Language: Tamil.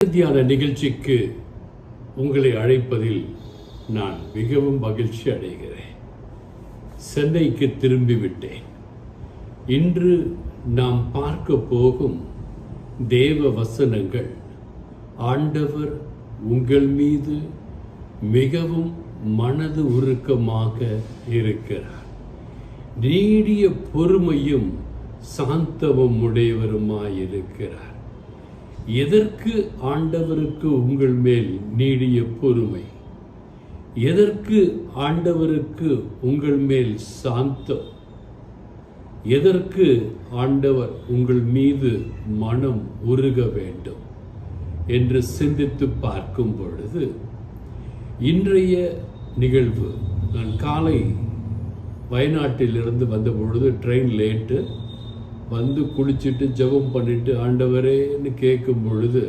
தியான நிகழ்ச்சிக்கு உங்களை அழைப்பதில் நான் மிகவும் மகிழ்ச்சி அடைகிறேன். சென்னைக்கு திரும்பிவிட்டேன். இன்று நாம் பார்க்க போகும் தேவ வசனங்கள், ஆண்டவர் உங்கள் மீது மிகவும் மனது உருக்கமாக இருக்கிறார். நீடிய பொறுமையும் சாந்தமும் உடையவருமாயிருக்கிறார். எதற்கு ஆண்டவருக்கு உங்கள் மேல் நீடிய பொறுமை? எதற்கு ஆண்டவருக்கு உங்கள் மேல் சாந்தம்? எதற்கு ஆண்டவர் உங்கள் மீது மனம் உருக வேண்டும் என்று சிந்தித்து பார்க்கும் பொழுது, இன்றைய நிகழ்வு, நான் காலை வயநாட்டிலிருந்து வந்த பொழுது ட்ரெயின் லேட்டு வந்து குளிச்சுட்டு ஜெபம் பண்ணிட்டு ஆண்டவரேன்னு கேட்கும் பொழுது